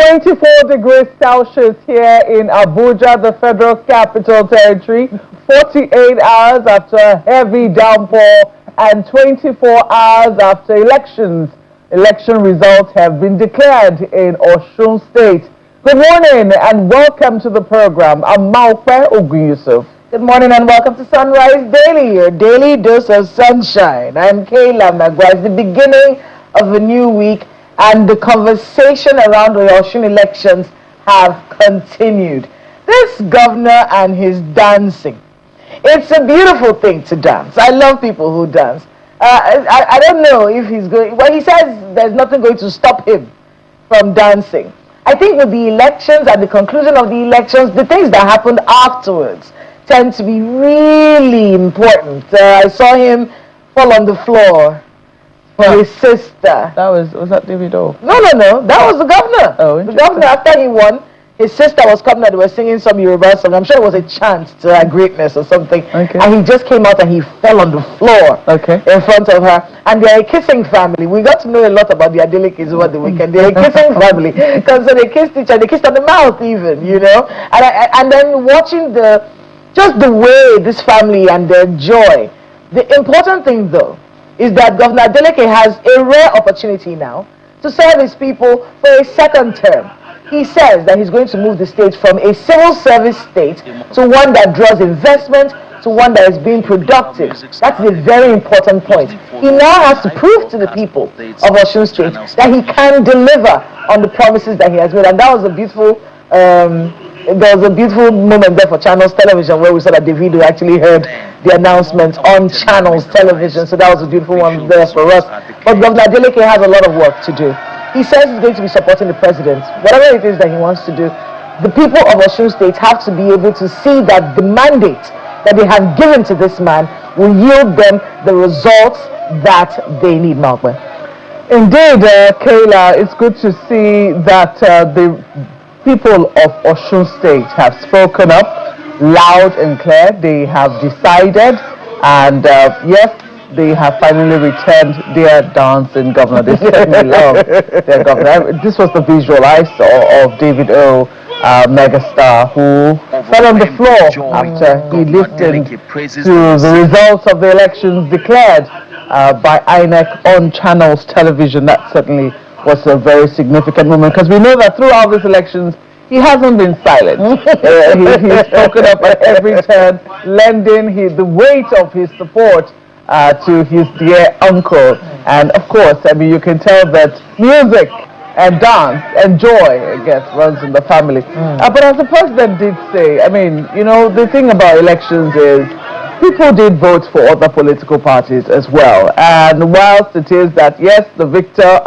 24 degrees Celsius here in Abuja, the Federal Capital Territory, 48 hours after a heavy downpour and 24 hours after elections. Election results have been declared in Osun State. Good morning and welcome to the program. I'm Maupe Ogun-Yusuf. Good morning and welcome to Sunrise Daily, your daily dose of sunshine. I'm Kayla Magwa. It's the beginning of a new week, and the conversation around the Osun elections have continued. This governor and his dancing. It's a beautiful thing to dance. I love people who dance. I don't know if he's going... Well, he says there's nothing going to stop him from dancing. I think with the elections, at the conclusion of the elections, the things that happened afterwards tend to be really important. I saw him fall on the floor for his sister. Was that David O? No. That was the governor. Oh, the governor, after he won, his sister was coming out. They were singing some Yoruba song. I'm sure it was a chant to her greatness or something. Okay. And he just came out and he fell on the floor in front of her. And they're a kissing family. We got to know a lot about the Adelekes over the weekend. They're a kissing family. Because so they kissed each other. They kissed on the mouth even, you know. And then watching just the way this family and their joy. The important thing though is that Governor Adeleke has a rare opportunity now to serve his people for a second term. He says that he's going to move the state from a civil service state to one that draws investment, to one that is being productive. That's a very important point. He now has to prove to the people of Osun State that he can deliver on the promises that he has made. And that was a beautiful there was a beautiful moment there for Channels Television where we saw that Davido actually heard the announcement on Channels Television. So that was a beautiful one there for us. But Governor Adeleke has a lot of work to do. He says he's going to be supporting the president. Whatever it is that he wants to do, the people of Osun State have to be able to see that the mandate that they have given to this man will yield them the results that they need, Malcolm. Indeed, Kayla, it's good to see that the people of Osun State have spoken up loud and clear. They have decided, and yes, they have finally returned their dancing governor. They certainly love their governor. This was the visual I saw of David O, megastar, who fell on the floor after he listened to the results of the elections declared by INEC on Channels Television. That certainly was a very significant moment, because we know that throughout these elections he hasn't been silent. He's spoken up at every turn, lending the weight of his support to his dear uncle. And of course, I mean, you can tell that music and dance and joy, I guess, runs in the family. But as the president did say, I mean, you know, the thing about elections is people did vote for other political parties as well. And whilst it is that, yes, the victor,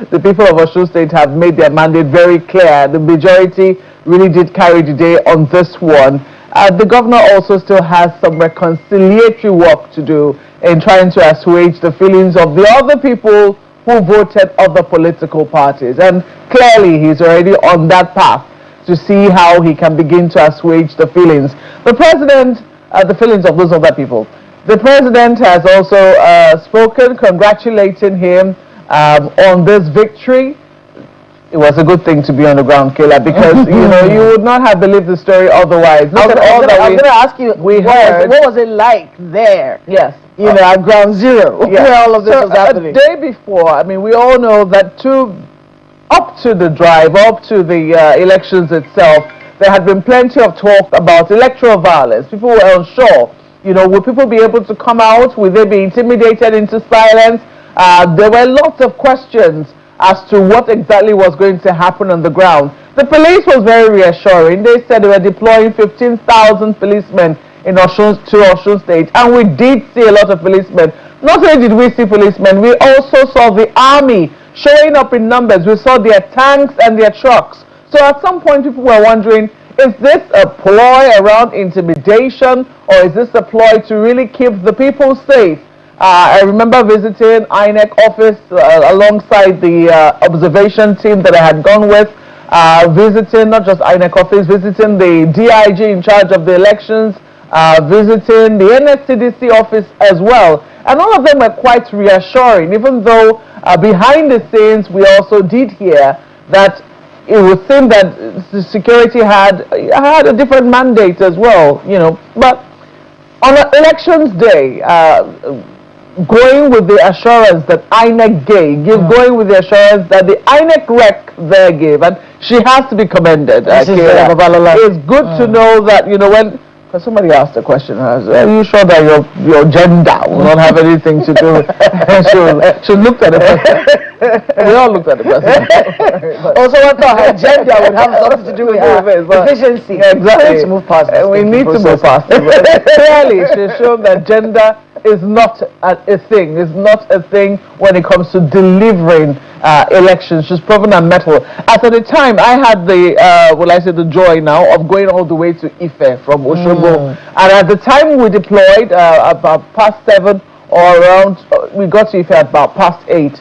the people of Osun State have made their mandate very clear, the majority really did carry the day on this one. The governor also still has some reconciliatory work to do in trying to assuage the feelings of the other people who voted other political parties. And clearly he's already on that path to see how he can begin to assuage the feelings. The president, the feelings of those other people. The president has also spoken, congratulating him on this victory. It was a good thing to be on the ground, Kayla, because you know you would not have believed the story otherwise. I was going to ask you, what was it like there? Yes, you know, at ground zero, where all of this was happening. The day before, I mean, we all know that up to the drive, up to the elections itself, there had been plenty of talk about electoral violence. People were unsure. You know, would people be able to come out? Would they be intimidated into silence? There were lots of questions as to what exactly was going to happen on the ground. The police was very reassuring. They said they were deploying 15,000 policemen to Osun State, and we did see a lot of policemen. Not only did we see policemen, we also saw the army showing up in numbers. We saw their tanks and their trucks. So at some point people were wondering, is this a ploy around intimidation, or is this a ploy to really keep the people safe? I remember visiting INEC office alongside the observation team that I had gone with, visiting not just INEC office, visiting the DIG in charge of the elections, visiting the NSCDC office as well. And all of them were quite reassuring, even though behind the scenes we also did hear that it would seem that the security had a different mandate as well, you know. But on elections day, going with the assurance that INEC going with the assurance that the INEC rec there gave, and she has to be commended. It's good to know that, you know, when because somebody asked a question, are you sure that your gender will not have anything to do with she looked at the person. We all looked at the person. Also, I thought her gender would have something to do with her efficiency. Yeah, exactly. To move past we need to move past it. Clearly, she's shown that gender is not a thing. It's not a thing when it comes to delivering elections. She's proven her mettle. As at the time, I had the joy now of going all the way to Ife from Osun. And at the time we deployed, about past 7 or around, we got to Ife at about past 8.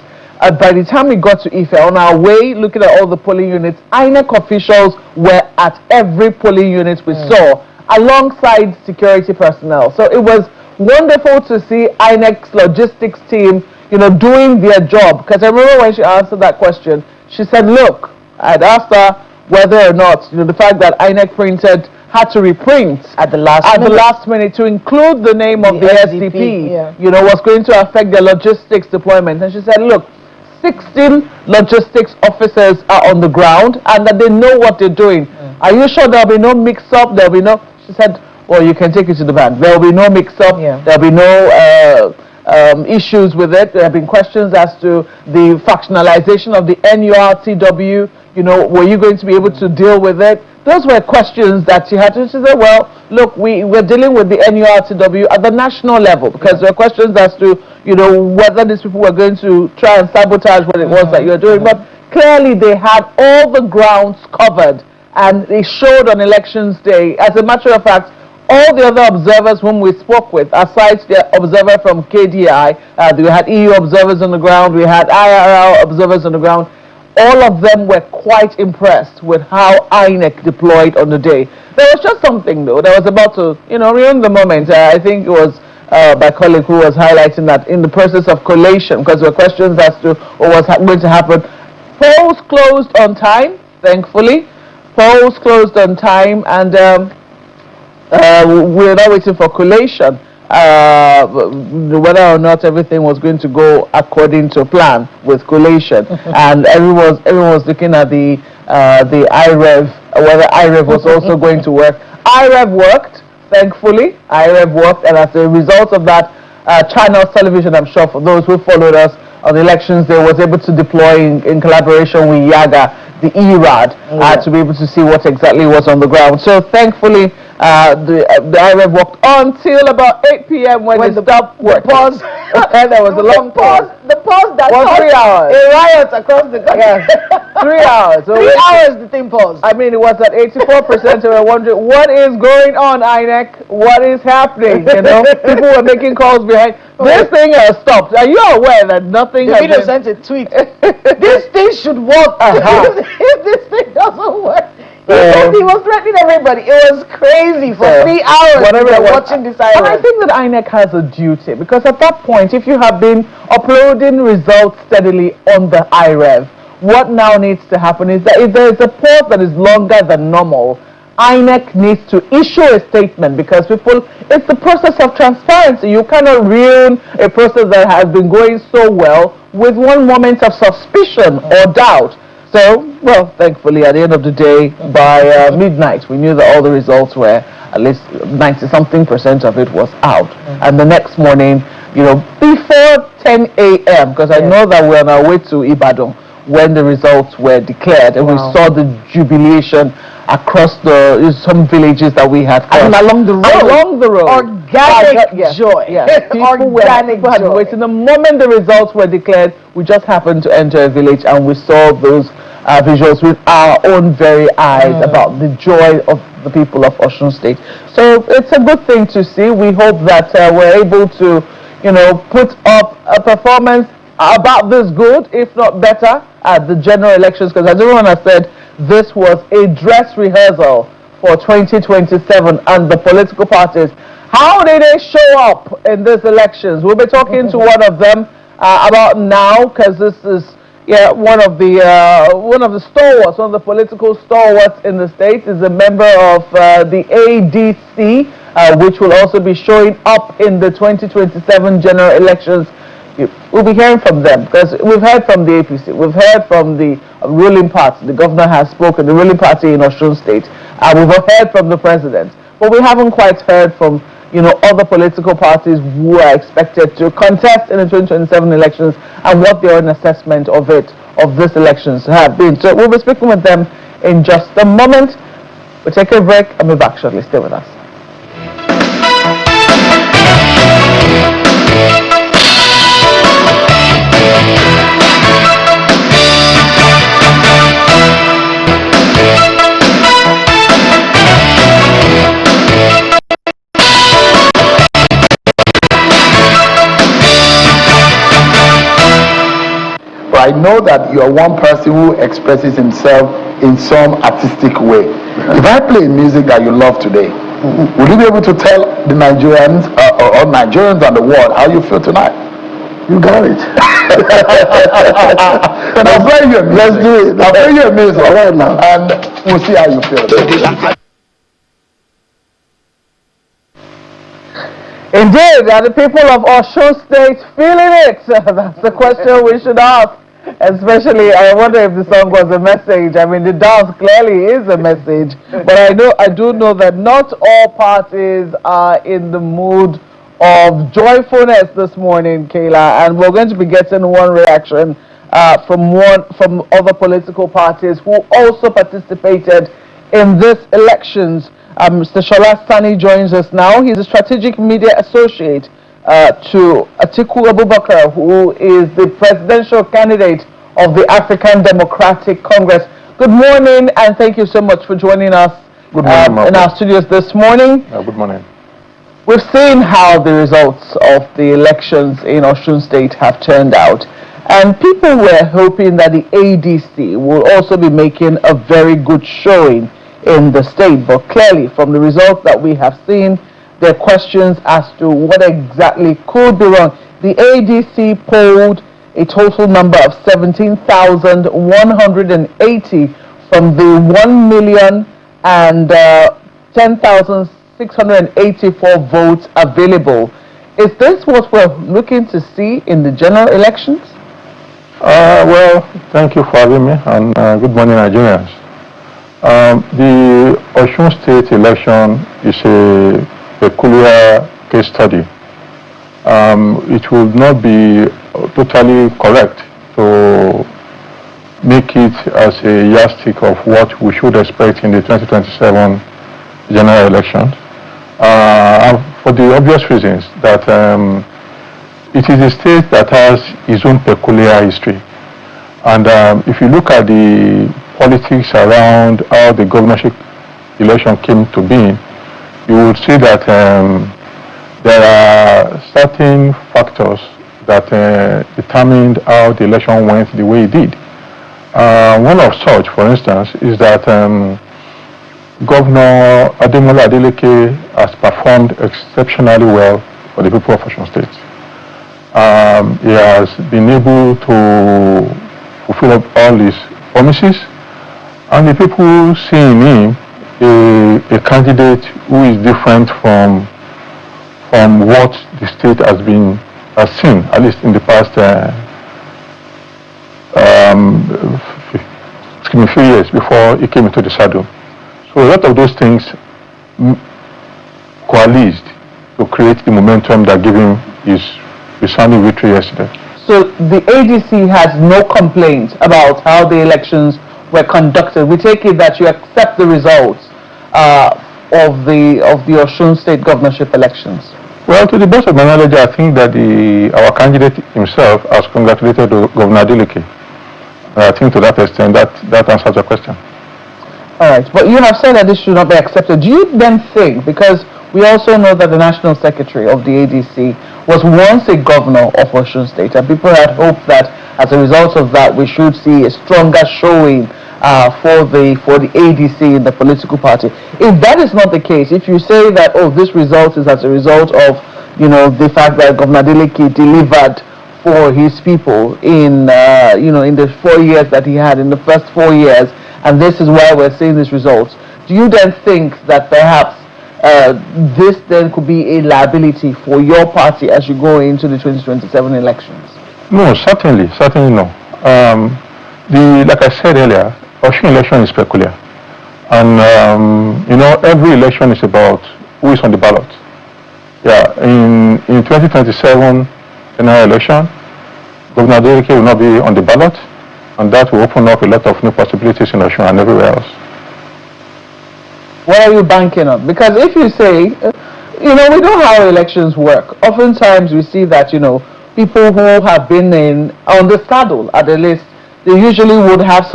By the time we got to Ife, on our way, looking at all the polling units, INEC officials were at every polling unit we saw, alongside security personnel. So it was wonderful to see INEC's logistics team, you know, doing their job. Because I remember when she answered that question, she said, look, I'd asked her whether or not, you know, the fact that INEC had to reprint at the last minute to include the name of the SDP, you know, was going to affect their logistics deployment. And she said, look, 16 logistics officers are on the ground and that they know what they're doing. Are you sure there'll be no mix-up? There'll be no... She said, well, you can take it to the bank. There'll be no mix-up. There'll be no issues with it. There have been questions as to the fractionalization of the NURTW. You know, were you going to be able to deal with it? Those were questions that she had to. She said, well, look, we're dealing with the NURTW at the national level, because there are questions as to, you know, whether these people were going to try and sabotage what it was that you're doing. But clearly they had all the grounds covered, and they showed on elections day. As a matter of fact, all the other observers whom we spoke with, aside the observer from KDI, we had EU observers on the ground, we had IRL observers on the ground, all of them were quite impressed with how INEC deployed on the day. There was just something, though, that was about to, you know, ruin the moment. I think it was my colleague who was highlighting that in the process of collation, because there were questions as to what was going to happen. Polls closed on time, thankfully. Polls closed on time, and we're now waiting for collation. Whether or not everything was going to go according to plan with collation, and everyone was looking at the IREV, whether IREV was also going to work. IREV worked, thankfully. IREV worked, and as a result of that, Channels Television, I'm sure for those who followed us on the elections, they was able to deploy in collaboration with Yaga the ERAD to be able to see what exactly was on the ground. So thankfully, the IREV worked until about 8 p.m. when they stopped working. And there was a long pause. The pause that was 3 hours. A riot across the country. Yes, 3 hours. So 3 hours the thing paused. I mean, it was at 84%. We were wondering, what is going on, INEC? What is happening? You know, people were making calls behind. This thing has stopped. Are you aware that nothing has been... sent a tweet. This thing should work. If this thing doesn't work. He was threatening everybody. It was crazy for 3 hours. Whatever watching this IREV. And I think that INEC has a duty, because at that point, if you have been uploading results steadily on the IREV, what now needs to happen is that if there is a pause that is longer than normal, INEC needs to issue a statement, because people, it's the process of transparency. You cannot ruin a process that has been going so well with one moment of suspicion or doubt. So, well, thankfully, at the end of the day, by midnight, we knew that all the results were, at least 90-something% of it was out. And the next morning, you know, before 10 a.m., because I know that we're on our way to Ibadan when the results were declared, and we saw the jubilation across some villages that we had crossed. And along the road. Organic joy. Yes. People had been waiting. The moment the results were declared, we just happened to enter a village, and we saw those visuals with our own very eyes about the joy of the people of Osun State. So it's a good thing to see. We hope that we're able to, you know, put up a performance about this good, if not better, at the general elections, because as everyone has said, this was a dress rehearsal for 2027 and the political parties. How did they show up in these elections? We'll be talking to one of them about now, because this is, Yeah, one of the stalwarts, one of the political stalwarts in the state, is a member of the ADC, which will also be showing up in the 2027 general elections. We'll be hearing from them because we've heard from the APC, we've heard from the ruling party. The governor has spoken, the ruling party in Osun State. We've heard from the president, but we haven't quite heard from other political parties who are expected to contest in the 2027 elections and what their own assessment of these elections have been. So we'll be speaking with them in just a moment. We'll take a break and be back shortly. Stay with us. I know that you are one person who expresses himself in some artistic way. If I play music that you love today, will you be able to tell the Nigerians or Nigerians and the world how you feel tonight? You got it. I'll play you a music. Let's do it. I'll play you a music. All right now. And we'll see how you feel. Indeed, are the people of Osun State feeling it? That's the question we should ask. Especially, I wonder if the song was a message. I mean, the dance clearly is a message. But I do know that not all parties are in the mood of joyfulness this morning, Kayla. And we're going to be getting one reaction from other political parties who also participated in these elections. Mr. Shola Sani joins us now. He's a strategic media associate to Atiku Abubakar, who is the presidential candidate of the African Democratic Congress. Good morning, and thank you so much for joining us in our studios this morning. Good morning. We've seen how the results of the elections in Osun State have turned out, and people were hoping that the ADC will also be making a very good showing in the state, but clearly from the results that we have seen, there are questions as to what exactly could be wrong. The ADC polled a total number of 17,180 from the 1,010,684 votes available. Is this what we're looking to see in the general elections? Well, thank you for having me, and good morning, Nigerians. The Osun State election is a peculiar case study. It would not be totally correct to make it as a yardstick of what we should expect in the 2027 general elections. For the obvious reasons that it is a state that has its own peculiar history. And if you look at the politics around how the governorship election came to be, you would see that there are certain factors that determined how the election went the way it did. One of such, for instance, is that Governor Ademola Adeleke has performed exceptionally well for the people of Osun State. He has been able to fulfill all his promises, and the people see in him a candidate who is different from what the state has seen, at least in the past few years before he came into the saddle. So a lot of those things coalesced to create the momentum that gave him his resounding victory yesterday. So the ADC has no complaint about how the elections were conducted. We take it that you accept the results of the Osun State governorship elections. Well, to the best of my knowledge, I think that our candidate himself has congratulated Governor Adeleke. I think to that extent, that answers your question. All right, but you have said that this should not be accepted. Do you then think, because we also know that the National Secretary of the ADC was once a governor of Osun State, and people had hoped that as a result of that, we should see a stronger showing for the ADC in the political party. If that is not the case, if you say that, oh, this result is as a result of, the fact that Governor Adeleke delivered for his people in in the 4 years that he had, in the first 4 years, and this is why we're seeing these results. Do you then think that perhaps this then could be a liability for your party as you go into the 2027 elections? No, certainly no. Like I said earlier, Osun election is peculiar, and every election is about who is on the ballot. Yeah, in 2027 general election, Governor Adeleke will not be on the ballot, and that will open up a lot of new possibilities in Osun and everywhere else. What are you banking on? Because if you say, we know how elections work. Oftentimes we see that, people who have been on the saddle at the list, they usually would have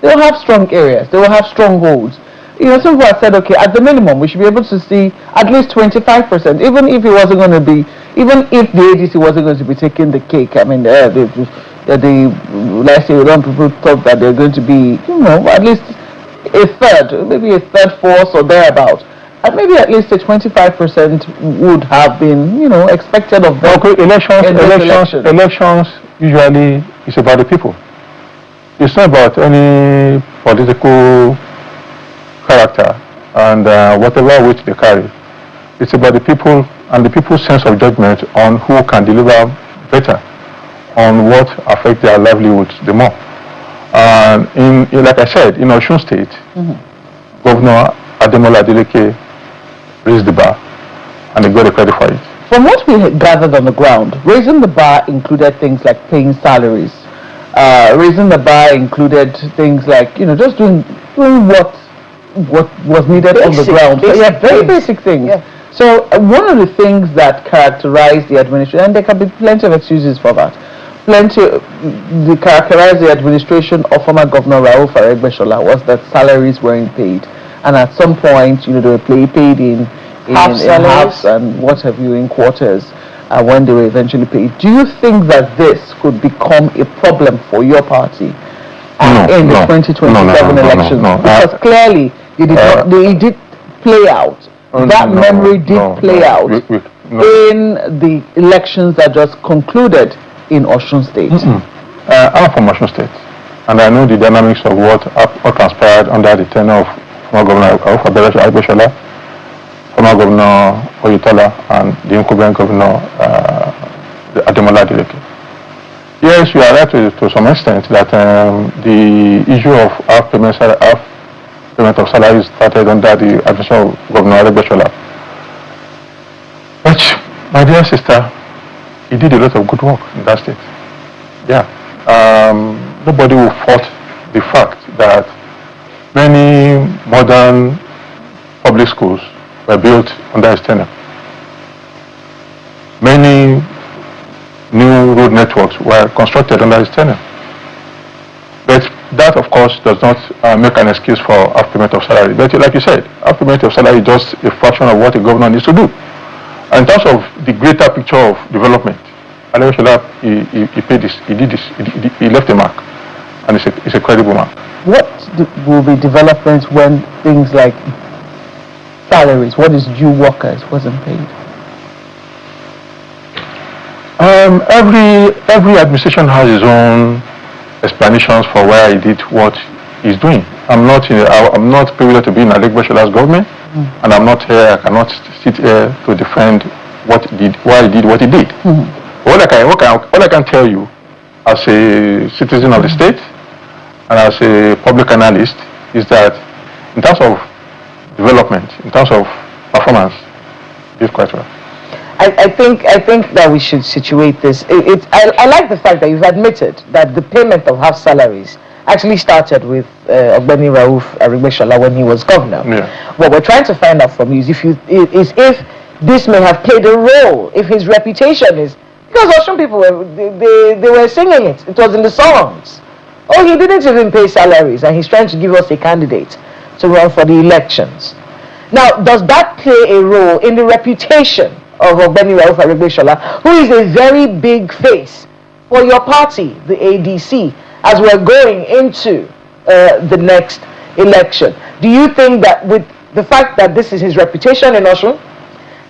they'll have strong areas, they will have strongholds. Some people have said, okay, at the minimum, we should be able to see at least 25%, even if the ADC wasn't going to be taking the cake. I mean, let's say people thought that they're going to be, at least a third, maybe a third force or thereabout. And maybe at least a 25% would have been, expected of them. Okay, elections usually is about the people. It's not about any political character and whatever weight they carry. It's about the people and the people's sense of judgment on who can deliver better on what affects their livelihoods the more. And like I said, in Osun State, Governor Ademola Adeleke raised the bar, and they got the credit for it. From what we had gathered on the ground, raising the bar included things like paying salaries. Raising the bar included things like, just doing what was needed on the ground. Very basic things. Yeah. So one of the things that characterized the administration, and there can be plenty of excuses for that, characterized the administration of former Governor Rauf Aregbesola was that salaries weren't paid, and at some point, they were paid in halves and what have you, in quarters, when they were eventually paid. Do you think that this could become a problem for your party in the 2027 elections? Because clearly it did play out. Memory did play out in the elections that just concluded in Osun State. I'm from Osun State, and I know the dynamics of what transpired under the tenure of former Governor Aregbesola, former Governor Oyetola, and the incumbent Governor Ademola Adeleke. Yes, you are right to some extent that the issue of half payment of salaries started under the administration of Governor Aregbesola. But, my dear sister, he did a lot of good work in that state. Yeah. Nobody will fault the fact that many modern public schools were built under his tenure. Many new road networks were constructed under his tenure. But that, of course, does not make an excuse for half payment of salary. But like you said, half payment of salary is just a fraction of what a governor needs to do. And in terms of the greater picture of development, Aregbesola, he paid this, he did this, he left a mark, and it's a credible mark. What will be developments when things like salaries, what is due workers, wasn't paid? Every administration has its own explanations for why he did what he's doing. I'm not privileged to be in Aregbesola's government, and I'm not here. I cannot sit here to defend why he did what he did. All I can tell you, as a citizen of the state and as a public analyst, is that in terms of development, in terms of performance, he did quite well. I think that we should situate this. I like the fact that you've admitted that the payment of half salaries actually started with Ogbeni Rauf Aregbesola when he was governor. Yeah. What we're trying to find out from you is if this may have played a role, if his reputation is, because Osun people they were singing it. It was in the songs. Oh, he didn't even pay salaries, and he's trying to give us a candidate to run for the elections. Now, does that play a role in the reputation of Ogbeni Rauf Aregbesola, who is a very big face for your party, the ADC, as we're going into the next election? Do you think that with the fact that this is his reputation in Osun,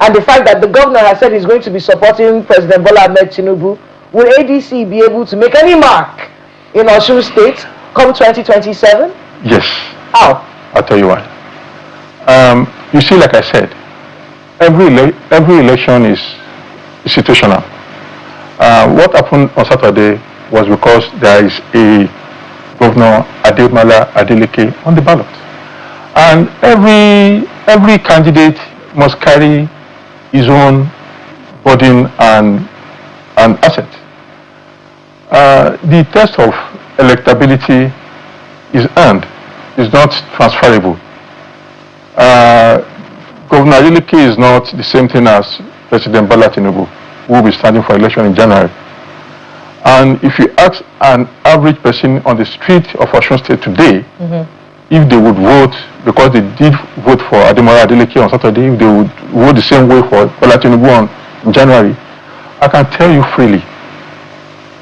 and the fact that the governor has said he's going to be supporting President Bola Ahmed Tinubu Will ADC be able to make any mark in Osun State come 2027? Yes. How? I'll tell you why. You see, like I said, every election is situational. What happened on Saturday was because there is a Governor Ademola Adeleke on the ballot. And every candidate must carry his own burden and asset. The test of electability is earned, is not transferable. Governor Adeleke is not the same thing as President Bola Tinubu, who will be standing for election in January. And if you ask an average person on the street of Osun State today, if they would vote, because they did vote for Ademola Adeleke on Saturday, if they would vote the same way for Bola Tinubu in January, I can tell you freely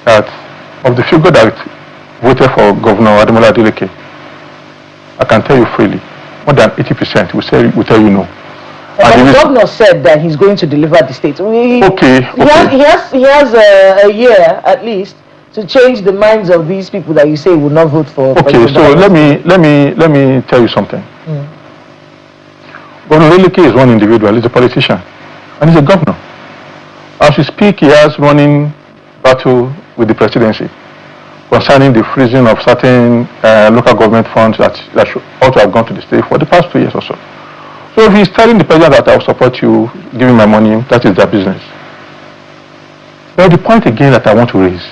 that of the figure that voted for Governor Ademola Adeleke, I can tell you freely, more than 80% will tell you no. But the governor said that he's going to deliver the state. He has a year at least to change the minds of these people that you say will not vote for. Okay, so let me tell you something. Governor Adeleke is one individual. He's a politician, and he's a governor. As we speak, he has running battle with the presidency concerning the freezing of certain local government funds that ought to have gone to the state for the past 2 years or so. So if he's telling the president that I will support you, give him my money, that is their business. But the point again that I want to raise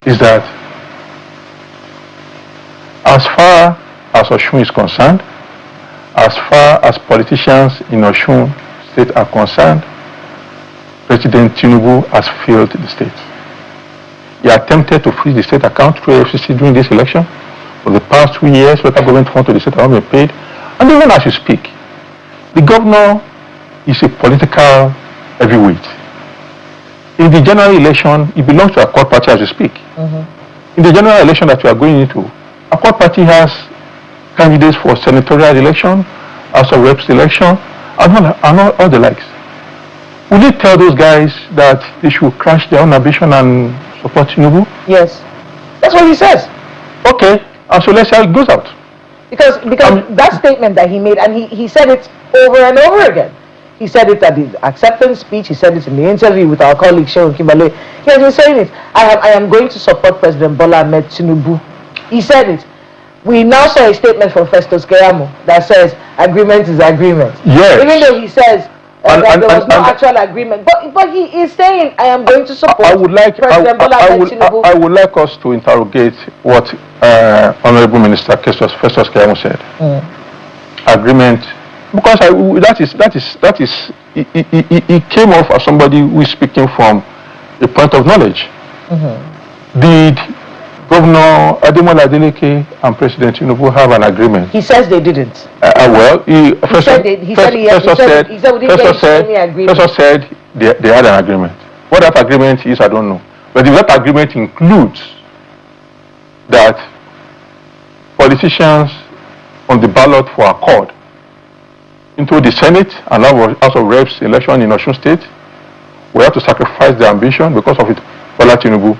is that as far as Osun is concerned, as far as politicians in Osun State are concerned, President Tinubu has failed the state. He attempted to freeze the state account through FCC during this election. For the past 2 years, local government funds to the state have not been paid. And even as you speak, the governor is a political heavyweight. In the general election, he belongs to a core party as you speak. In the general election that we are going into, a core party has candidates for senatorial election, House of Reps election, and all the likes. Will you tell those guys that they should crash their own ambition and support Tinubu? Yes. That's what he says. Okay, and so let's see how it goes out. Because that statement that he made, and he said it over and over again. He said it at the acceptance speech. He said it in the interview with our colleague Shehu Kimbale. He has been saying it. I am going to support President Bola Ahmed Tinubu. He said it. We now saw a statement from Festus Keyamo that says agreement is agreement. Yes. Even though he says that there was no actual agreement, but he is saying I am going to support President Bola Ahmed Tinubu. I would like us to interrogate what Honorable Minister Festus Keyamo said. Agreement. Because he came off as somebody who is speaking from a point of knowledge. Did Governor Ademola Adeleke and President Tinubu have an agreement? He says they didn't. Festus said they had an agreement. What that agreement is, I don't know. But if that agreement includes that politicians on the ballot for accord into the Senate and House of Reps election in Osun State, we have to sacrifice their ambition because of it. Bola Tinubu,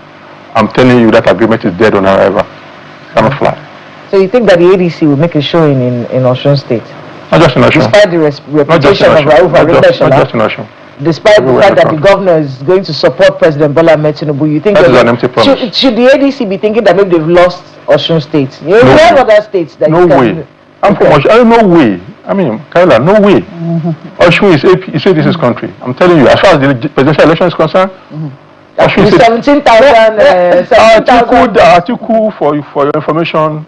I'm telling you that agreement is dead on arrival. It cannot fly. So you think that the ADC will make a showing in Osun State? Not just in Osun. Despite the reputation of Rauf Aregbesola, not just in Osun. Despite the fact that the governor is going to support President Bola Ahmed Tinubu, you think that is an empty promise. Should the ADC be thinking that maybe they've lost Osun State? You have other states that no way. I'm from Osun. No way. I mean, Kaila, no way. Osun is this country. I'm telling you, as far as the presidential election is concerned, Osun is 17,000. Article for your information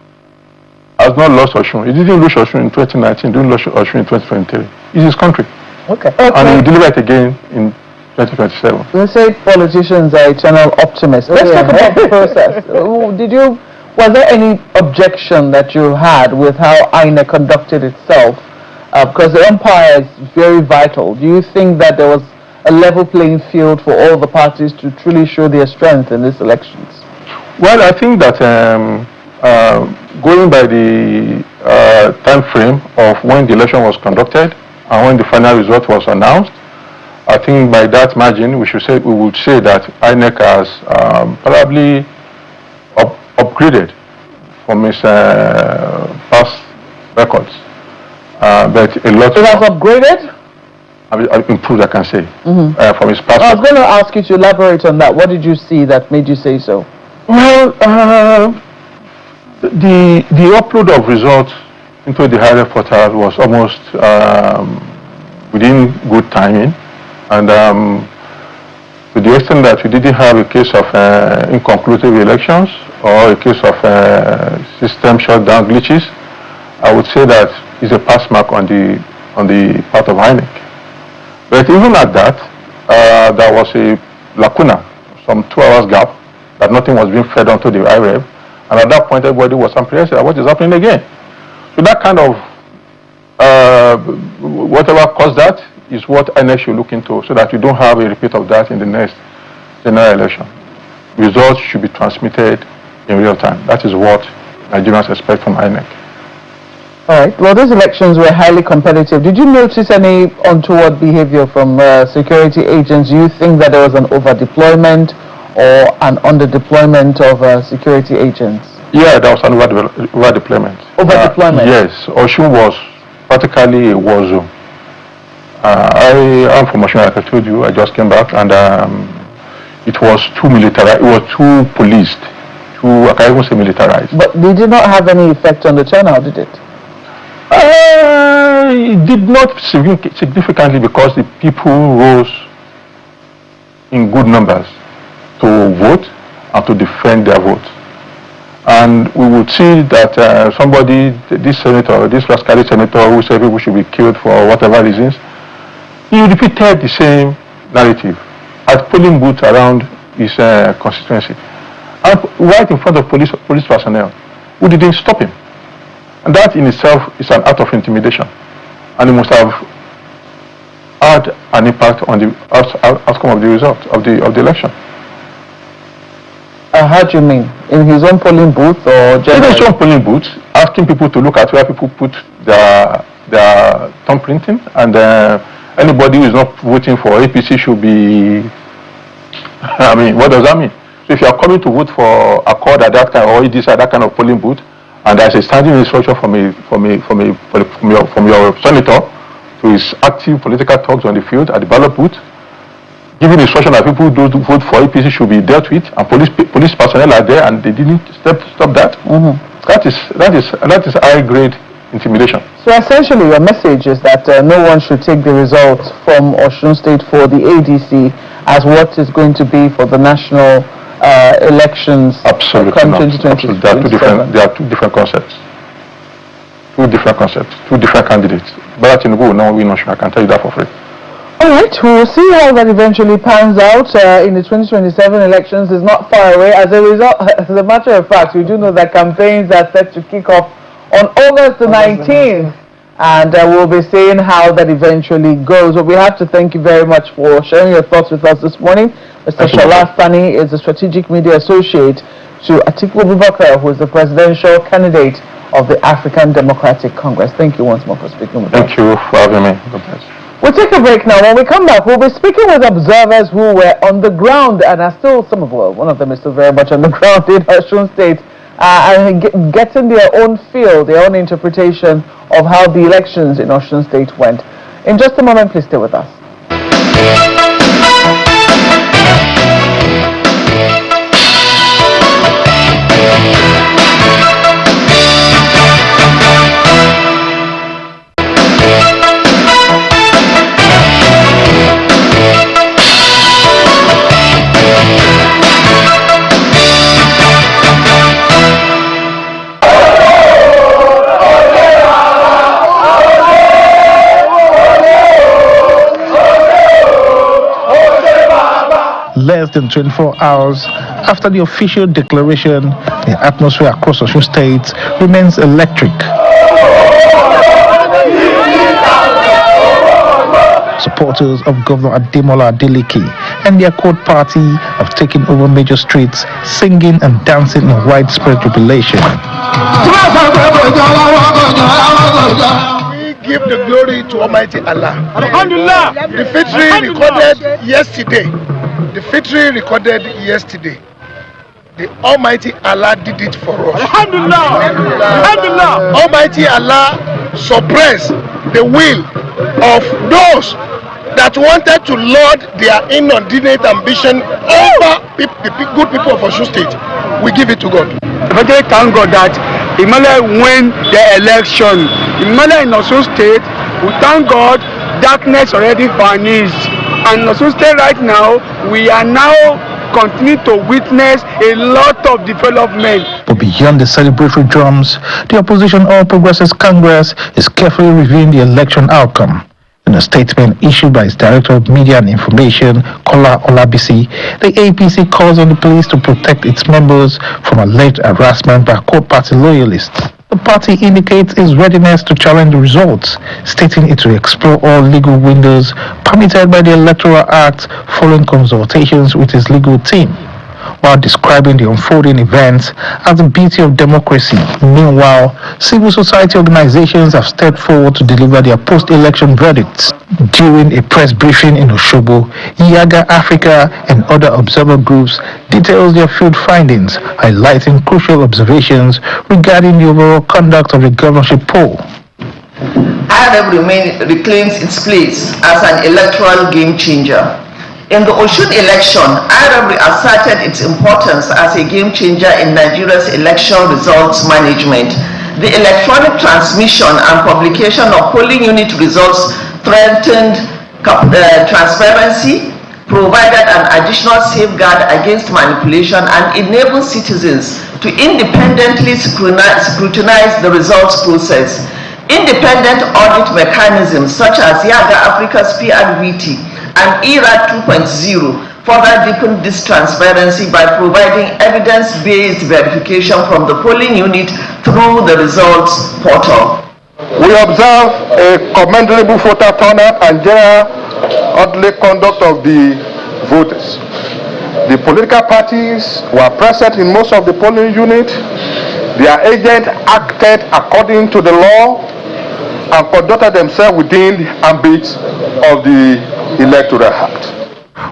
has not lost Osun. It didn't lose Osun in 2019. Didn't lose Osun in 2023. It's his country. Okay. And he will deliver it again in 2027. You say politicians are eternal optimists. Let's talk about the process. Was there any objection that you had with how INEC conducted itself? Because the umpire is very vital. Do you think that there was a level playing field for all the parties to truly show their strength in these elections? Well, I think that going by the time frame of when the election was conducted and when the final result was announced, I think by that margin, we would say that INEC has probably upgraded from its past records. But a lot. It has upgraded? Improved, I can say, from its past. I was going to ask you to elaborate on that. What did you see that made you say so? Well, the upload of results into the higher portal was almost within good timing, and to the extent that we didn't have a case of inconclusive elections or a case of system shutdown glitches, I would say that is a pass mark on the part of INEC. But even at that, there was a lacuna, some 2 hours gap, that nothing was being fed onto the IREV, and at that point everybody was apprehensive. What is happening again? So that kind of whatever caused that is what INEC should look into, so that you don't have a repeat of that in the next general election. Results should be transmitted in real time. That is what Nigerians expect from INEC. All right. Well, those elections were highly competitive. Did you notice any untoward behavior from security agents? Do you think that there was an over-deployment or an under-deployment of security agents? Yeah, there was an over-deployment. Over-deployment? Yes. Osun was practically a war zone. I am from Osun, like I told you. I just came back, and it was too militarized. It was too policed. I can't even say militarized. But did it not have any effect on the turnout, did it? It did not significantly, because the people rose in good numbers to vote and to defend their vote. And we would see that this senator, this rascally senator who said people should be killed for whatever reasons, he repeated the same narrative at polling booths around his constituency, and right in front of police personnel who didn't stop him. And that in itself is an act of intimidation, and it must have had an impact on the outcome of the result of the election. How do you mean? In his own polling booth or generally? In his own polling booth, asking people to look at where people put their thumb printing, and anybody who is not voting for APC should be. I mean, what does that mean? So if you are coming to vote for Accord at that kind, or ADC at that kind of polling booth, and there's a standing instruction from your senator to his active political talks on the field at the ballot booth, giving instruction that people who do vote for APC should be dealt with, and police personnel are there, and they didn't stop that. Mm-hmm. That is high grade intimidation. So essentially, your message is that no one should take the results from Osun State for the ADC as what is going to be for the national elections. Absolutely come not. 2020. Absolutely. There are two different concepts. Two different candidates. But in Tinubu will not win Osun. I can tell you that for free. All right, we'll see how that eventually pans out in the 2027 elections. Is not far away. As a result, as a matter of fact, we do know that campaigns are set to kick off on August the 19th, and we'll be seeing how that eventually goes. But we have to thank you very much for sharing your thoughts with us this morning. Mr. Shola Sani is the Strategic Media Associate to Atiku Abubakar, who is the presidential candidate of the African Democratic Congress. Thank you once more for speaking with us. Thank you for having me. God bless. We'll take a break now. When we come back, we'll be speaking with observers who were on the ground and are still, one of them is still very much on the ground in Osun State, and getting their own feel, their own interpretation of how the elections in Osun State went. In just a moment, please stay with us. Less than 24 hours after the official declaration, the atmosphere across Osun State remains electric. Supporters of Governor Ademola Adeleke and their court party have taken over major streets, singing and dancing in widespread jubilation. give the glory to Almighty Allah. Alhamdulillah. The victory recorded yesterday. The victory recorded yesterday. The Almighty Allah did it for us. Alhamdulillah. Alhamdulillah. Almighty Allah suppressed the will of those that wanted to lord their inordinate ambition over the good people of Osun State. We give it to God. But thank God that Imale win the election. Imale in Osun State, we thank God darkness already vanished. And in Osun State right now, we are now continue to witness a lot of development. But beyond the celebratory drums, the opposition All Progressives Congress is carefully reviewing the election outcome. In a statement issued by its Director of Media and Information, Kola Olabisi, the APC calls on the police to protect its members from alleged harassment by court party loyalists. The party indicates its readiness to challenge the results, stating it will explore all legal windows permitted by the Electoral Act following consultations with its legal team, while describing the unfolding events as the beauty of democracy. Meanwhile, civil society organizations have stepped forward to deliver their post-election verdicts. During a press briefing in Osogbo, Yaga Africa and other observer groups details their field findings, highlighting crucial observations regarding the overall conduct of the governorship poll. INEC reclaims its place as an electoral game changer. In the Osun election, INEC asserted its importance as a game changer in Nigeria's election results management. The electronic transmission and publication of polling unit results strengthened transparency, provided an additional safeguard against manipulation, and enabled citizens to independently scrutinize the results process. Independent audit mechanisms such as Yaga Africa's PRVT and ERA 2.0 further deepened this transparency by providing evidence-based verification from the polling unit through the results portal. We observe a commendable voter turnout and general orderly conduct of the voters. The political parties were present in most of the polling units. Their agents acted according to the law and conducted themselves within the ambit of the Electoral Act.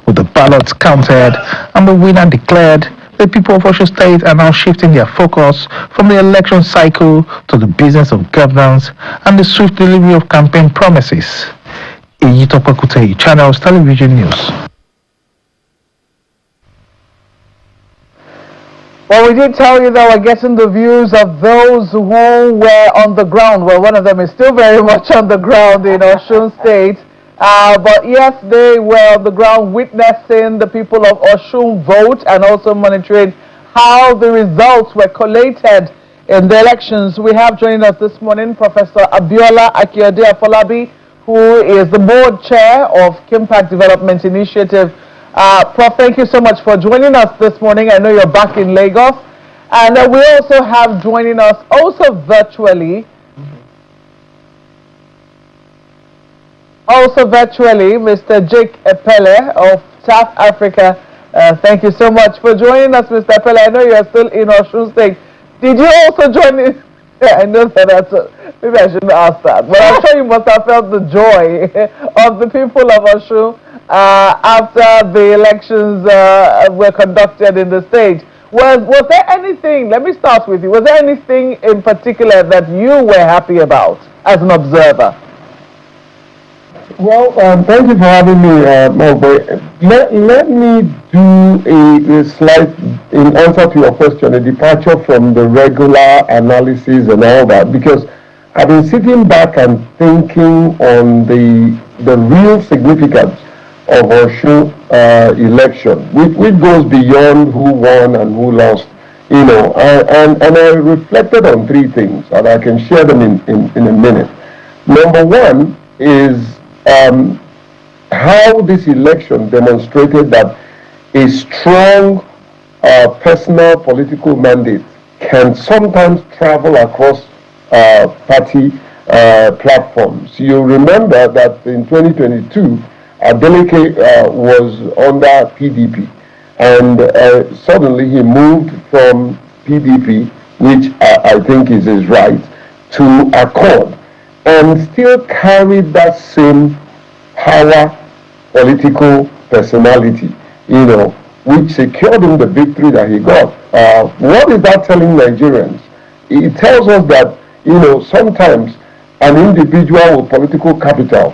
With the ballots counted and the winner declared, the people of Osun State are now shifting their focus from the election cycle to the business of governance and the swift delivery of campaign promises. Eyitope Kuteyi, Channels Television News. Well, we did tell you that we're getting the views of those who were on the ground. Well, one of them is still very much on the ground in Osun State. But yes, they were on the ground witnessing the people of Osun vote and also monitoring how the results were collated in the elections. We have joining us this morning Professor Abiola Akiode Afolabi, who is the board chair of Kimpact Development Initiative. Prof, thank you so much for joining us this morning. I know you're back in Lagos. And we also have joining us also virtually, Mr. Jake Epele of South Africa. Thank you so much for joining us, Mr. Epele. I know you are still in Osun State. Did you also join in? Yeah, I know that maybe I shouldn't ask that. But I'm sure you must have felt the joy of the people of Osun after the elections were conducted in the state. Was there anything, let me start with you, was there anything in particular that you were happy about as an observer? Well, thank you for having me, Let me do a slight, in answer to your question, a departure from the regular analysis and all that, because I've been sitting back and thinking on the real significance of Osun election, which goes beyond who won and who lost, and I reflected on three things, and I can share them in a minute. Number one is how this election demonstrated that a strong personal political mandate can sometimes travel across party platforms. You remember that in 2022, Adeleke was under PDP, and suddenly he moved from PDP, which I think is his right, to Accord. and still carried that same power, political personality, which secured him the victory that he got. What is that telling Nigerians? It tells us that, sometimes an individual with political capital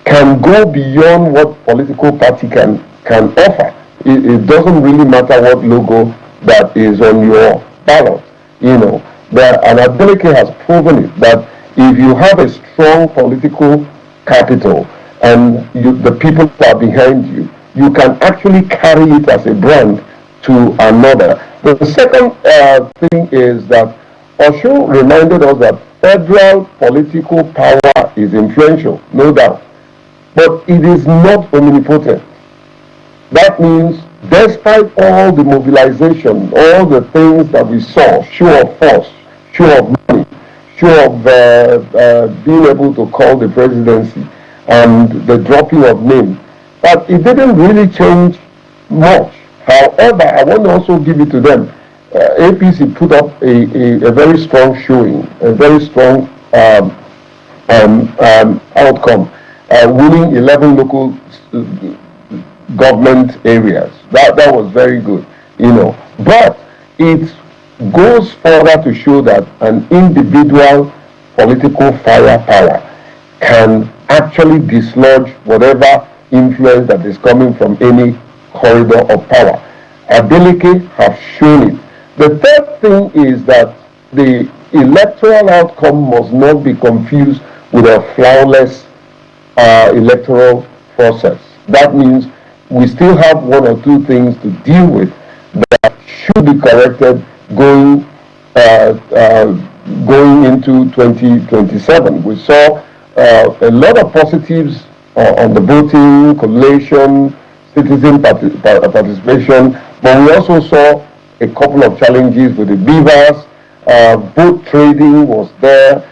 can go beyond what political party can offer. It doesn't really matter what logo that is on your ballot. And Adeleke has proven it, that if you have a strong political capital and the people who are behind you, you can actually carry it as a brand to another. The second thing is that Osun reminded us that federal political power is influential, no doubt, but it is not omnipotent. That means despite all the mobilization, all the things that we saw, show of force, show of money, show of being able to call the presidency and the dropping of names, but it didn't really change much. However, I want to also give it to them. APC put up a very strong showing, a very strong outcome, winning 11 local government areas. That was very good, But it goes further to show that an individual political firepower can actually dislodge whatever influence that is coming from any corridor of power. Adeleke have shown it. The third thing is that the electoral outcome must not be confused with a flawless electoral process. That means we still have one or two things to deal with that should be corrected going into 2027. We saw a lot of positives on the voting, collation, citizen participation, but we also saw a couple of challenges with the beavers. Boat trading was there.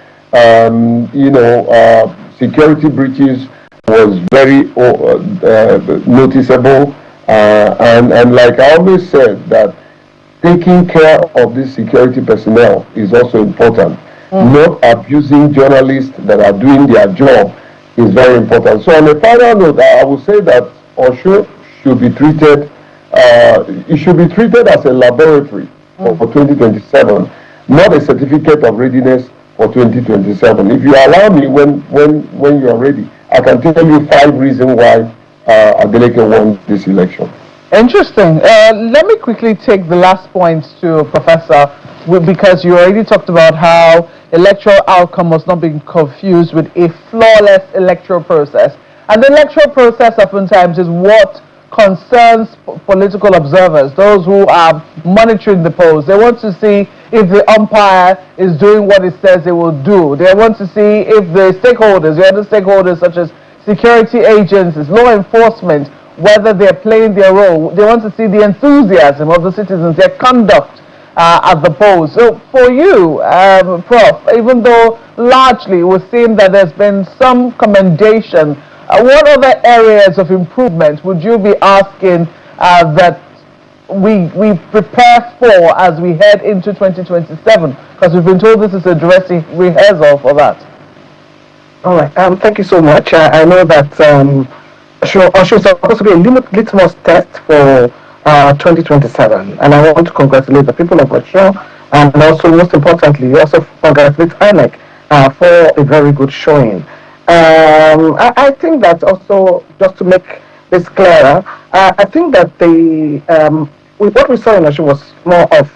Security breaches was very noticeable. And like I always said, that taking care of these security personnel is also important. Not abusing journalists that are doing their job is very important. So on a final note, I would say that Osun should be treated, it should be treated as a laboratory for 2027, not a certificate of readiness for 2027. If you allow me, when you are ready, I can tell you 5 reasons why Adeleke won this election. Interesting. Let me quickly take the last point to Professor, because you already talked about how electoral outcome must not be confused with a flawless electoral process. And the electoral process oftentimes is what concerns political observers, those who are monitoring the polls. They want to see if the umpire is doing what it says it will do. They want to see if the stakeholders, the other stakeholders such as security agencies, law enforcement, whether they're playing their role. They want to see the enthusiasm of the citizens, their conduct at the polls. So for you, Prof, even though largely we're seeing that there's been some commendation, what other areas of improvement would you be asking that we prepare for as we head into 2027? Because we've been told this is a dressing rehearsal for that. All right. Thank you so much. I know that Osun is supposed to be a litmus test for 2027, and I want to congratulate the people of Osun, and also, most importantly, also congratulate INEC for a very good showing. I think that also, just to make this clearer, I think that what we saw in Osun was more of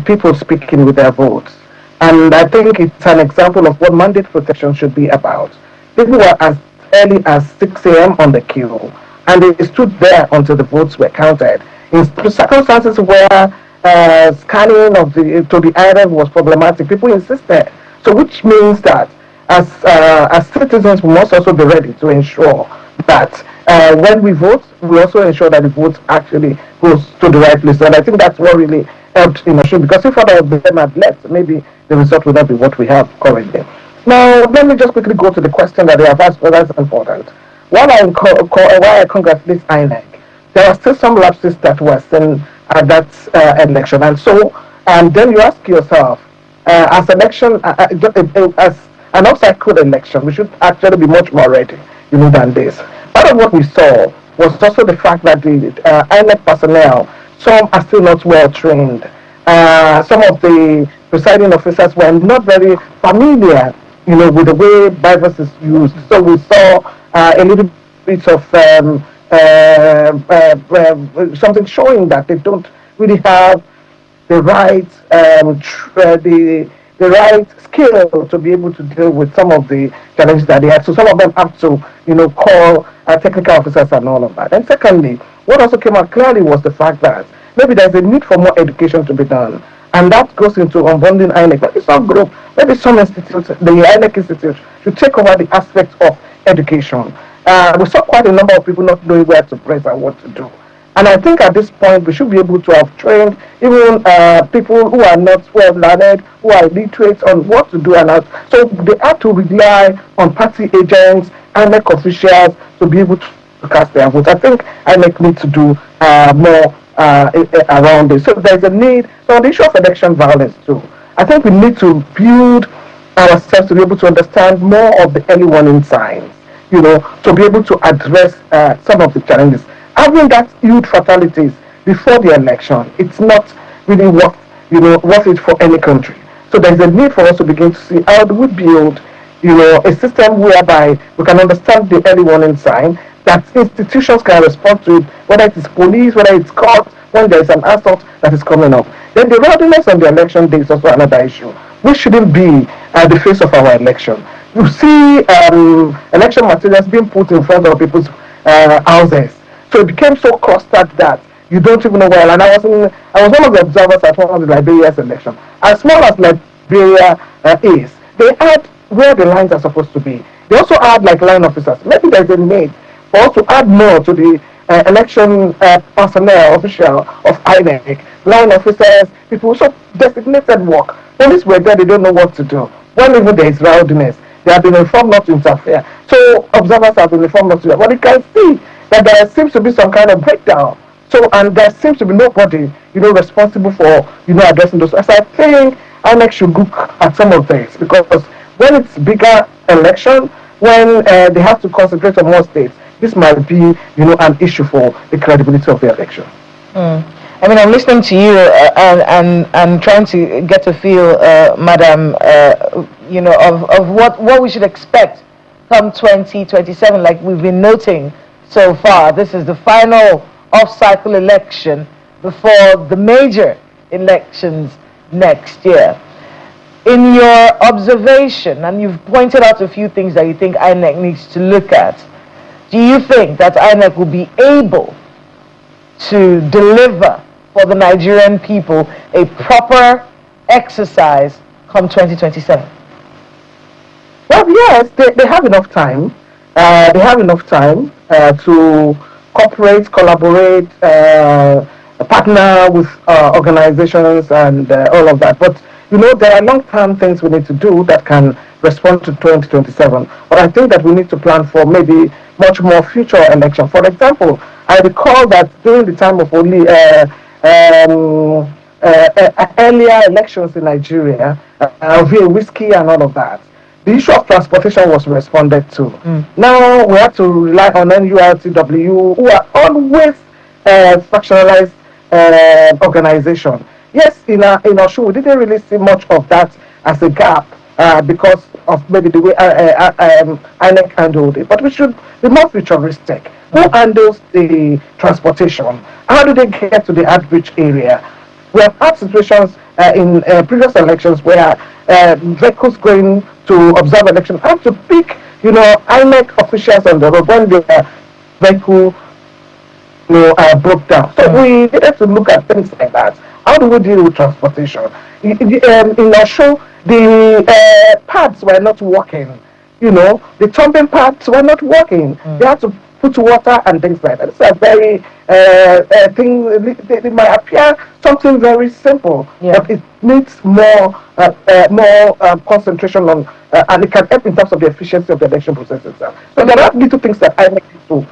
people speaking with their votes. And I think it's an example of what mandate protection should be about. People were as early as 6 a.m. on the queue, and they stood there until the votes were counted. In circumstances where scanning to the island was problematic, people insisted. So which means that as citizens, we must also be ready to ensure that when we vote, we also ensure that the vote actually goes to the right place. And I think that's what really helped in Osun, because if other of them had left, maybe the result would not be what we have currently. Now, let me just quickly go to the question that they have asked, but that's important. While I congratulate INEC, there are still some lapses that were seen at that election. And then you ask yourself, as an off-cycle election, we should actually be much more ready, than this. Part of what we saw was also the fact that the INEC personnel, some are still not well trained. Some of the presiding officers were not very familiar, with the way Bibles is used. So we saw a little bit of something showing that they don't really have the right the right skill to be able to deal with some of the challenges that they had. So some of them have to, call technical officers and all of that. And secondly, what also came out clearly was the fact that maybe there's a need for more education to be done. And that goes into unbundling INEC. Maybe some group, maybe some institutes, the INEC Institute, should take over the aspect of education. We saw quite a number of people not knowing where to press and what to do. And I think at this point, we should be able to have trained even people who are not well learned, who are illiterate on what to do and how. So they have to rely on party agents, INEC officials to be able to cast their votes. I think INEC needs to do more around this. So there's a need. So on the issue of election violence too, I think we need to build ourselves to be able to understand more of the early warning signs, to be able to address some of the challenges. Having that youth fatalities before the election, it's not really worth it for any country. So there's a need for us to begin to see how do we build, a system whereby we can understand the early warning sign, that institutions can respond to it, whether it is police, whether it's court, when there is an assault that is coming up. Then the rowdiness on the election day is also another issue. We shouldn't be at the face of our election. You see election materials being put in front of people's houses. So it became so clustered that you don't even know where. And I was one of the observers at one of the Liberia's election. As small as Liberia is, they had where the lines are supposed to be. They also had line officers. Maybe there's a need for us to add more to the election personnel official of INEC, line officers, people who designated work. Police were there, they don't know what to do. When even there is rowdiness, they have been informed not to interfere. So observers have been informed not to. But you can see that there seems to be some kind of breakdown. So, and there seems to be nobody, responsible for, addressing those. As I think INEC should look at some of this, because when it's bigger election, when they have to concentrate on more states, this might be, an issue for the credibility of the election. I mean, I'm listening to you and trying to get a feel, Madam, of what we should expect come 2027, like we've been noting so far. This is the final off-cycle election before the major elections next year. In your observation, and you've pointed out a few things that you think INEC needs to look at, do you think that INEC will be able to deliver for the Nigerian people a proper exercise come 2027? Well, yes, they have enough time. They have enough time to cooperate, collaborate, partner with organizations and all of that. But, there are long-term things we need to do that can respond to 2027. But I think that we need to plan for maybe much more future election. For example, I recall that during the time of only earlier elections in Nigeria, via whiskey and all of that, the issue of transportation was responded to. Now we have to rely on NURTW, who are always factionalized organization. Yes, in Osun, we didn't really see much of that as a gap because of maybe the way INEC handled it. But we should be more futuristic. Who handles the transportation? How do they get to the outreach area? We have had situations in previous elections where vehicles going to observe elections have to pick, INEC officials on the road when their vehicle, broke down. So we needed to look at things like that. How do we deal with transportation? In Osun, the pads were not working. The thumping pads were not working. They had to put water and things like that. It's a very thing. It might appear something very simple, but it needs more concentration on, and it can help in terms of the efficiency of the election process itself. So there are little things that I need to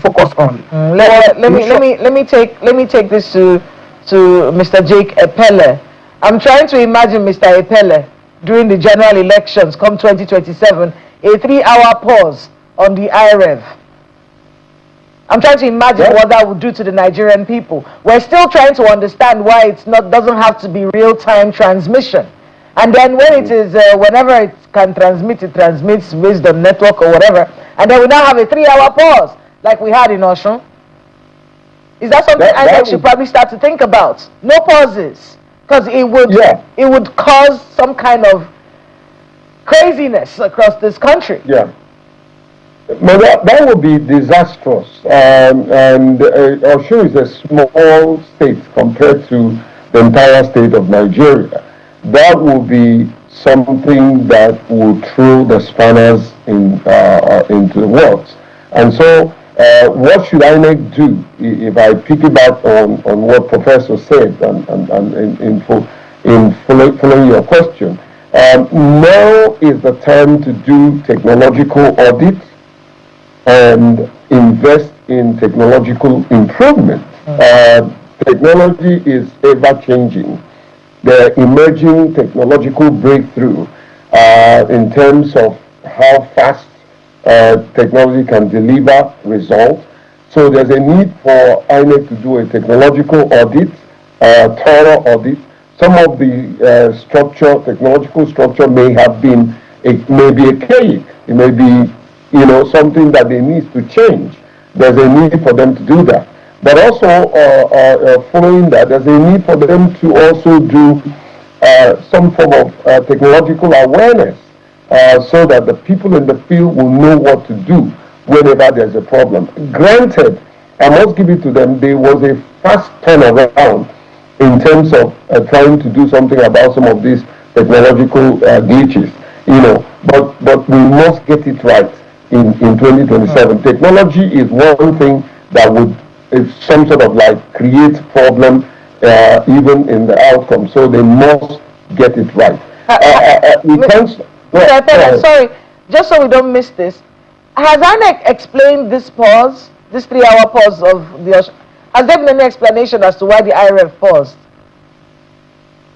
focus on. Let me take this to Mr. Jake Epele. I'm trying to imagine Mr. Epele during the general elections come 2027, a 3-hour pause on the IREV. I'm trying to imagine what that would do to the Nigerian people. We're still trying to understand why doesn't have to be real-time transmission. And then when it is, whenever it can transmit, it transmits based on network or whatever. And then we now have a 3-hour pause, like we had in Osun. Is that something INEC should probably start to think about? No pauses, because it would cause some kind of craziness across this country. Yeah. But that would be disastrous. And Osun is a small state compared to the entire state of Nigeria. That would be something that would throw the spanners into the works. And so, what should INEC do? If I piggyback on what Professor said and in following your question, now is the time to do technological audits and invest in technological improvement. Technology is ever changing. The emerging technological breakthrough in terms of how fast technology can deliver results. So there's a need for INEC to do a technological audit, thorough audit. Some of the technological structure may be archaic. It may be, something that they need to change. There's a need for them to do that. But also, following that, there's a need for them to also do some form of technological awareness so that the people in the field will know what to do whenever there's a problem. Granted, I must give it to them, there was a fast turnaround in terms of trying to do something about some of these technological glitches, but we must get it right in 2027. Technology is one thing that would some sort of create problem even in the outcome. So they must get it right. Sorry, just so we don't miss this, has INEC explained this pause, this 3-hour pause of the... Has there been any explanation as to why the IREV paused?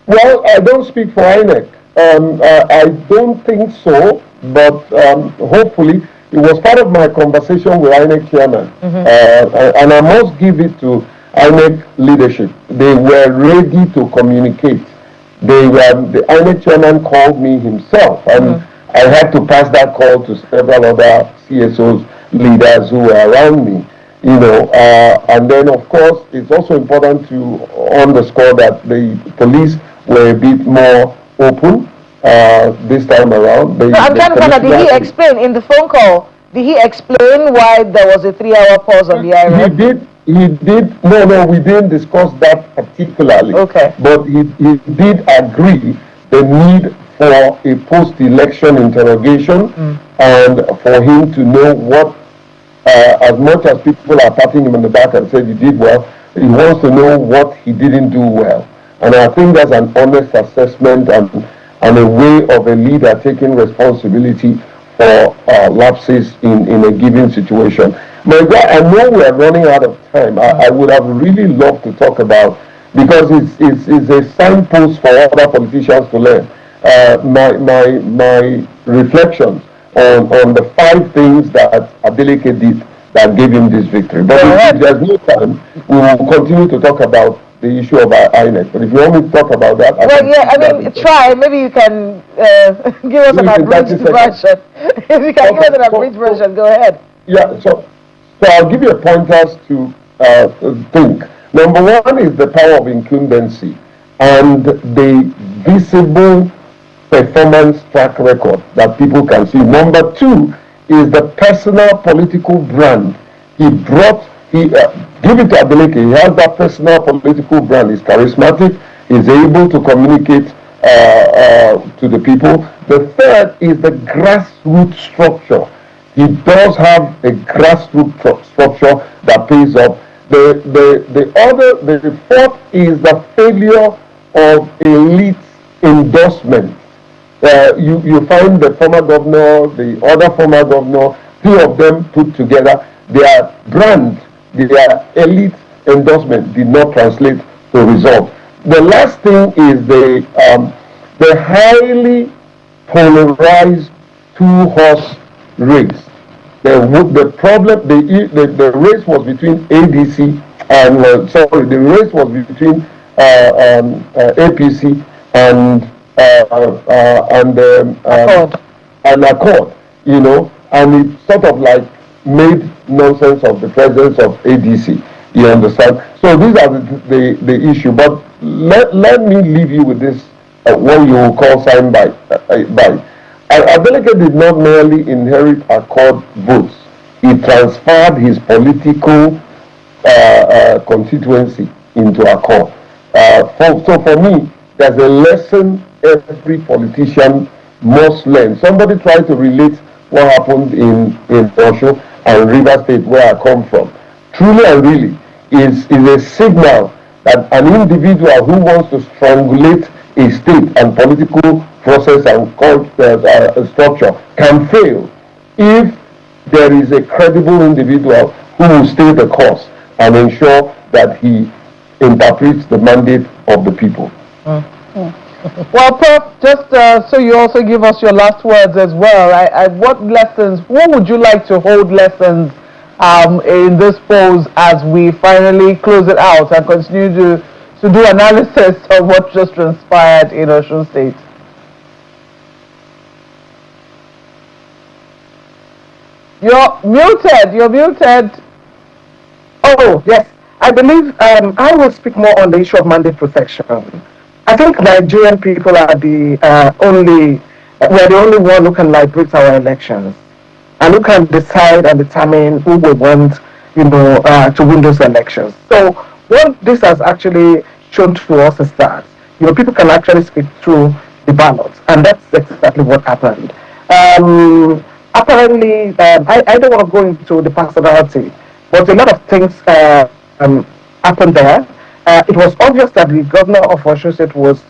Well, I don't speak for INEC. I don't think so, but hopefully it was part of my conversation with INEC chairman. And I must give it to INEC leadership. They were ready to communicate. The INEC chairman called me himself, and I had to pass that call to several other CSOs leaders who were around me. And then of course it's also important to underscore that the police were a bit more open this time around. I'm trying to find out, did he explain in the phone call, did he explain why there was a 3-hour pause on the IREV? He did. No, we didn't discuss that particularly. Okay. But he did agree the need for a post-election interrogation and for him to know what, as much as people are patting him on the back and said he did well, he wants to know what he didn't do well. And I think that's an honest assessment and a way of a leader taking responsibility for lapses in a given situation. My God, I know we are running out of time. I would have really loved to talk about, because it's a signpost for other politicians to learn. My reflections on the 5 things that Adeleke did that gave him this victory. But if there's no time, we will continue to talk about the issue of INEC. But if you want me to talk about that... try. Maybe you can give us an abridged version. If you can give us an abridged version, go ahead. Yeah, so I'll give you a pointers to think. Number 1 is the power of incumbency and the visible performance track record that people can see. Number 2 is the personal political brand. Give it to Adeleke. He has that personal political brand. He's charismatic. He's able to communicate to the people. The 3rd is the grassroots structure. He does have a grassroots structure that pays off. The 4th is the failure of elite endorsement. You find the former governor, the other former governor, 2 of them put together, their brand, their elite endorsement did not translate to result. The last thing is the the highly polarized two-horse race. The problem, the race was between ADC and the race was between APC and Accord, you know, and it sort of like made nonsense of the presence of ADC. You understand? So these are the issue. But let me leave you with this, what you call sign by. Adeleke did not merely inherit Accord votes. He transferred his political constituency into Accord. So for me, there's a lesson every politician must learn. Somebody tried to relate what happened in Osun and River State, where I come from. Truly and really is a signal that an individual who wants to strangulate a state and political process and structure can fail if there is a credible individual who will stay the course and ensure that he interprets the mandate of the people. Well, Prof, just so you also give us your last words as well. What would you like to hold lessons in this polls as we finally close it out and continue to do analysis of what just transpired in Osun State? You're muted. Oh, yes. I believe I will speak more on the issue of mandate protection. I think Nigerian people are we're the only one who can liberate our elections and who can decide and determine who we want, to win those elections. So what this has actually shown to us is that, people can actually speak through the ballots, and that's exactly what happened. Apparently, I don't want to go into the personality, but a lot of things happened there. It was obvious that the governor of Osun State was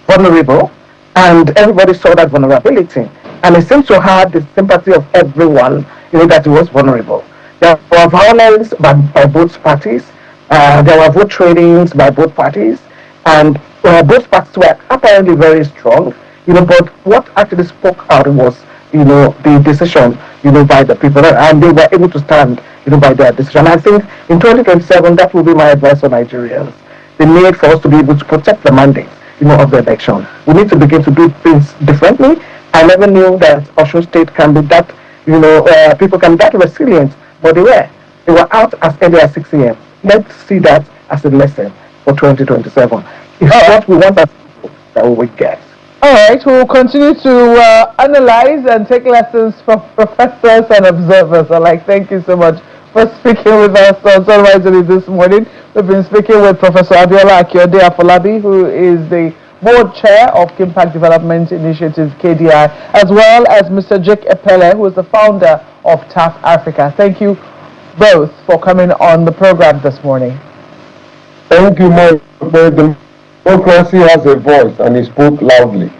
vulnerable, and everybody saw that vulnerability. And it seems to have the sympathy of everyone, that he was vulnerable. There were violence by both parties. There were vote tradings by both parties, and both parties were apparently very strong. But what actually spoke out was, the decision, by the people, and they were able to stand, by their decision. I think in 2027, that will be my advice for Nigerians. The need for us to be able to protect the mandate, of the election. We need to begin to do things differently. I never knew that Osun State can be that, people can be that resilient, but they were out as early as 6 a.m. Let's see that as a lesson for 2027. It's what we want that we will get. All right, we'll continue to analyze and take lessons from professors and observers. Thank you so much for speaking with us on Sunrise this morning. We've been speaking with Professor Abiola Akiode Afolabi, who is the board chair of Impact Development Initiative, KDI, as well as Mr. Jake Epele, who is the founder of TAF Africa. Thank you both for coming on the program this morning. Thank you, Mike. Democracy has a voice, and he spoke loudly.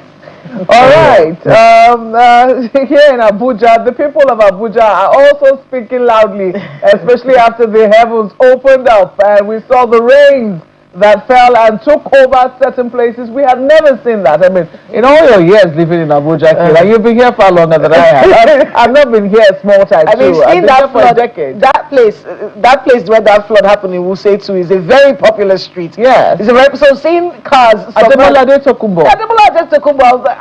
All right. Here in Abuja, the people of Abuja are also speaking loudly, especially after the heavens opened up and we saw the rains that fell and took over certain places. We have never seen that. I mean, in all your years living in Abuja, you've been here far longer than I have. I've not been here a small time too. I've been here for a decade. That place where that flood happened in Wuse too is a very popular street. Yeah. So seeing cars. Ademola Tokumbo. I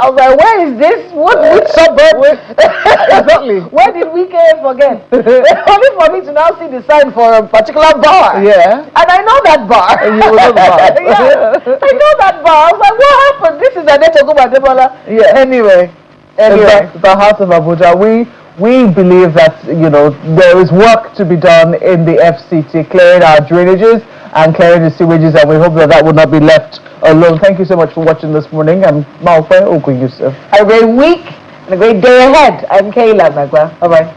was like, where is this? Which suburb? Exactly. Where did we forget? Only for me to now see the sign for a particular bar. Yeah. And I know that bar. Yeah, I know that bar. I was like, what happened? This is Ademola. Yeah. Anyway. The House of Abuja. We believe that there is work to be done in the FCT, clearing our drainages and clearing the sewages, and we hope that would not be left alone. Thank you so much for watching this morning. I'm Malfe Oku Yusuf. Have a great week and a great day ahead. I'm Kayla Magwa. Bye bye.